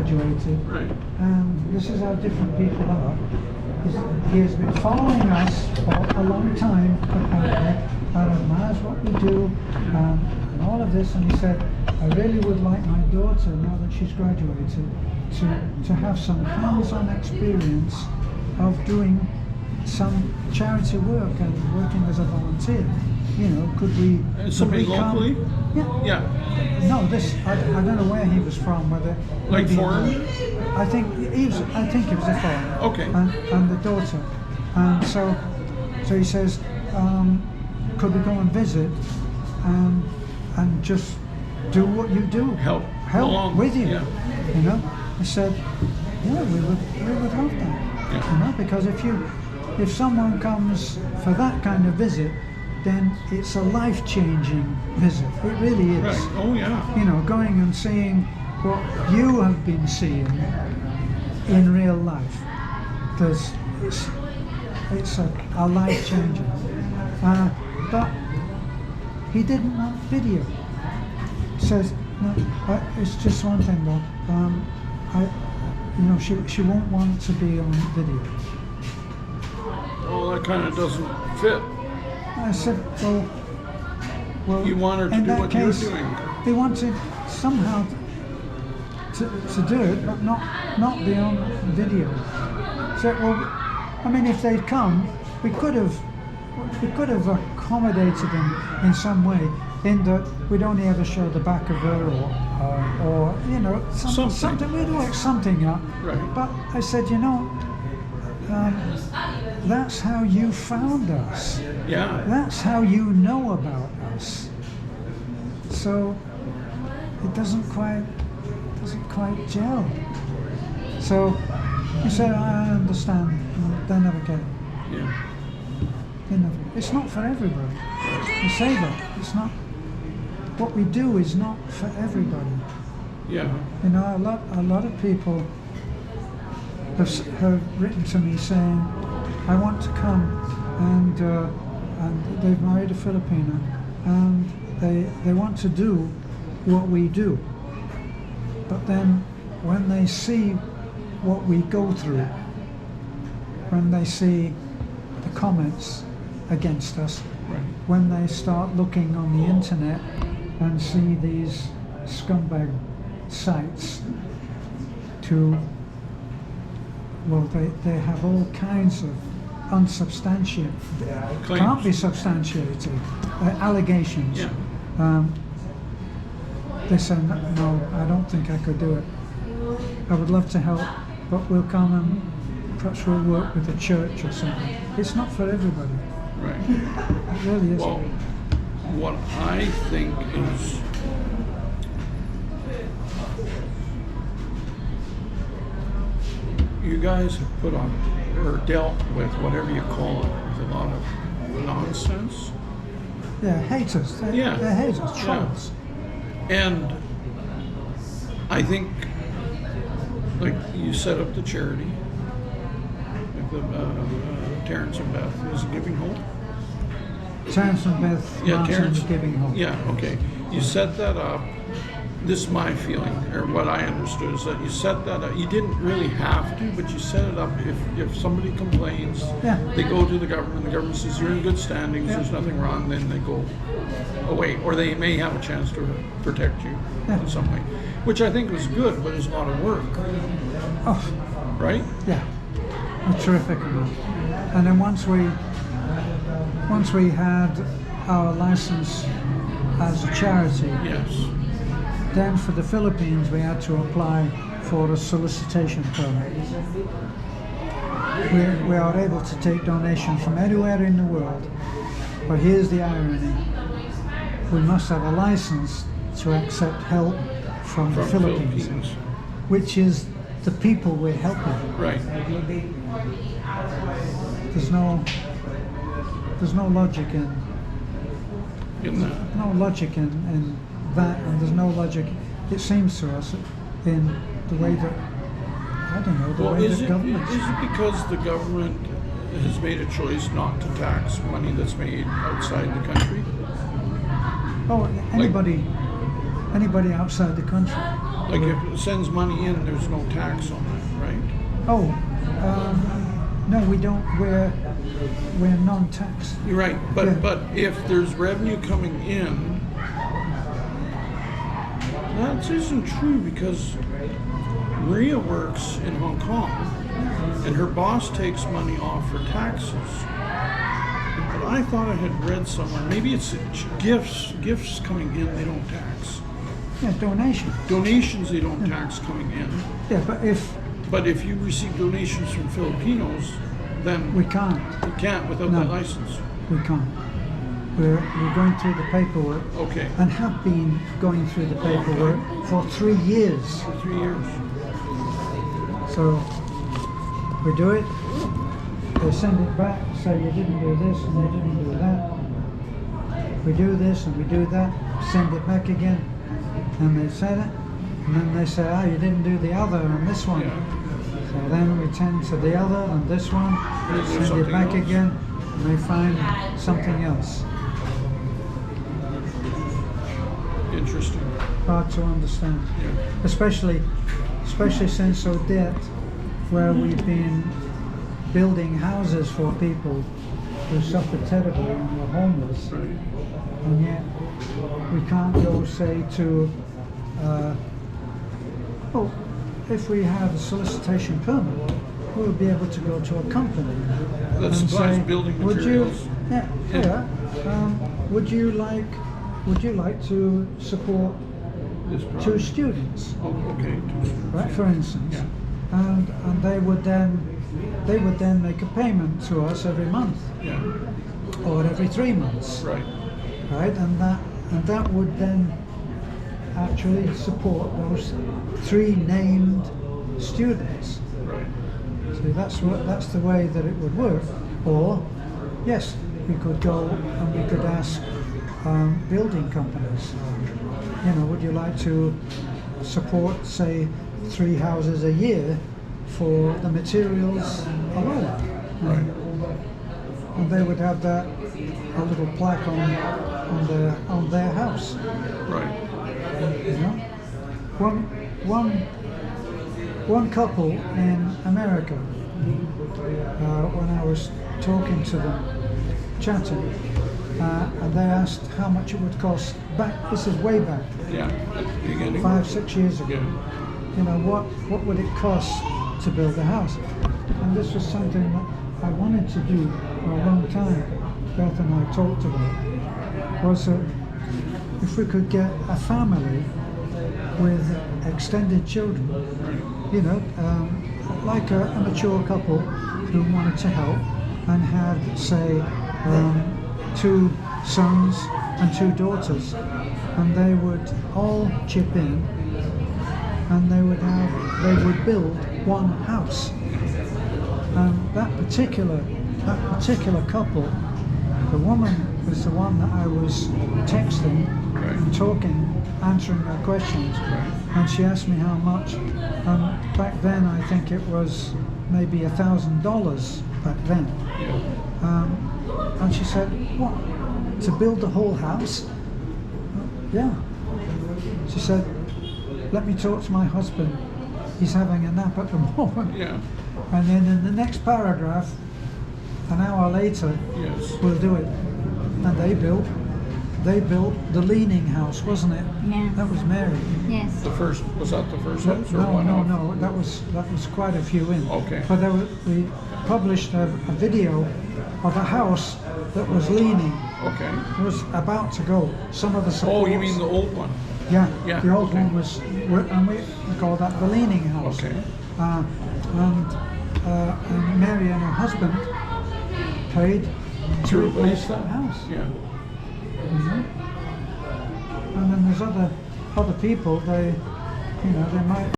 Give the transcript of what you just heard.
graduated. Right. This is how different people are. He has been following us for a long time, apparently, and admires what we do, and all of this. And he said, I really would like my daughter, now that she's graduated, to have some hands-on experience of doing some charity work and working as a volunteer. You know, could we Somebody locally? Yeah. Yeah. No, I don't know where he was from. Whether Like foreign? I think he was a foreigner. Okay. And the daughter, and so he says, could we go and visit, and just do what you do? Help along with you. Yeah. You know, I said, yeah, we would love that. Yeah. You know, because if someone comes for that kind of visit, then it's a life-changing visit. It really is. Right. Oh yeah. You know, going and seeing what you have been seeing in real life. It's a life-changing. But he didn't want video. He says, no, it's just one thing though. She won't want to be on video. Well, that kind of doesn't fit. I said, well, You want her to in do that what case, you're doing. they wanted somehow to do it, but not be on video. So, well, I mean, if they'd come, we could have accommodated them in some way, in that we'd only ever show the back of her, or you know, something. We'd work something up. Right. But I said, you know, that's how you found us. Yeah. That's how you know about us. So it doesn't quite gel. So he said, I understand. They never get it. Yeah. They never. It's not for everybody. You say that. It's not. What we do is not for everybody. Yeah. You know, a lot of people have written to me saying, I want to come, and they've married a Filipina, and they want to do what we do. But then when they see what we go through, when they see the comments against us, Right. when they start looking on the internet and see these scumbag sites they have all kinds of unsubstantiated, Claims. can't be substantiated, allegations. Yeah. They say, no, I don't think I could do it. I would love to help, but we'll come and perhaps we'll work with the church or something. It's not for everybody. Right. It really isn't. Well, what I think is you guys have put on or dealt with whatever you call it with a lot of nonsense. Yeah, haters. Yeah. They're haters, trolls. And I think, like, you set up the charity, like the Terrence and Beth is a Giving Hope. Terrence and Beth Yeah, Martin's Terrence. Giving Hope. Yeah, okay. You set that up. This is my feeling, or what I understood, is that you set that up. You didn't really have to, but you set it up. If somebody complains, Yeah. they go to the government. The government says you're in good standings. Yeah. There's nothing wrong. Then they go away, or they may have a chance to protect you Yeah. in some way, which I think was good, but it's a lot of work, Oh, right? yeah. A terrific amount. And then once we had our license as a charity, Yes. then for the Philippines we had to apply for a solicitation permit. We are able to take donations from anywhere in the world, but here's the irony: we must have a license to accept help from the Philippines, which is the people we're helping. Right. There's no logic in that. no logic in that, and there's no logic, it seems to us, in the way that, I don't know, the Well, way is that it governments. because the government has made a choice not to tax money that's made outside the country? Oh, anybody outside the country. Like if it sends money in, there's no tax on that, right? Oh, no, we don't. We're non-tax. You're right, but Yeah. but if there's revenue coming in, that isn't true because Maria works in Hong Kong, and her boss takes money off for taxes. But I thought I had read somewhere, maybe it's gifts coming in they don't tax. Yeah, donation. Donations they don't tax coming in. Yeah, But if you receive donations from Filipinos, then we can't. you can't without No. that license. We can't. We're going through the paperwork Okay. and have been going through the paperwork for 3 years. For 3 years. So we do it, they send it back, say you didn't do this and you didn't do that. We do this and we do that, send it back again, and they said it, and then they say, oh, you didn't do the other and this one. Yeah. So then we tend to the other and this one, Is there send it something back else? again, and they find something else. Interesting. Hard to understand. Yeah. Especially since Odette, where we've been building houses for people who suffered terribly and were homeless, Right. and yet we can't go, say, to, if we have a solicitation permit, we'll be able to go to a company That and supplies say, building would you, materials. would you like to support This 2 project. students? Oh, okay. 2 students. Right, for instance, Yeah. and they would then make a payment to us every month Yeah. or every 3 months, Right. right? And that would then actually support those 3 named students. Right. So that's the way that it would work. Or yes, we could go and we could ask building companies. You know, would you like to support, say, 3 houses a year for the materials alone? Right. And they would have a little plaque on their house. Right. You know, one couple in America, when I was talking to them, chatting, and they asked how much it would cost back. This is way back, Yeah. At the beginning. 5-6 years ago. Yeah. You know, what would it cost to build a house? And this was something that I wanted to do for a long time. Beth and I talked about was that if we could get a family with extended children, you know, like a mature couple who wanted to help and had, say, 2 sons and 2 daughters, and they would all chip in, and they would build one house. And that particular couple, the woman was the one that I was texting and talking, answering her questions, and she asked me how much. Back then, I think it was maybe $1,000 back then. Yeah. And she said, "What? To build the whole house?" Yeah. She said, "Let me talk to my husband. He's having a nap at the moment." Yeah. And then in the next paragraph, an hour later, Yes. we'll do it. And they built the leaning house, wasn't it? Yeah. That was Mary. Yes. Was that the first house or No, one off? no, that was quite a few in. Okay. But we published a video of a house that was leaning. Okay. It was about to go. Some of the supports. Oh, you mean the old one? Yeah. Yeah, The old okay. one was, and we call that the leaning house. Okay. And Mary and her husband paid to replace that house. Yeah. Mhm. And then there's other people. They might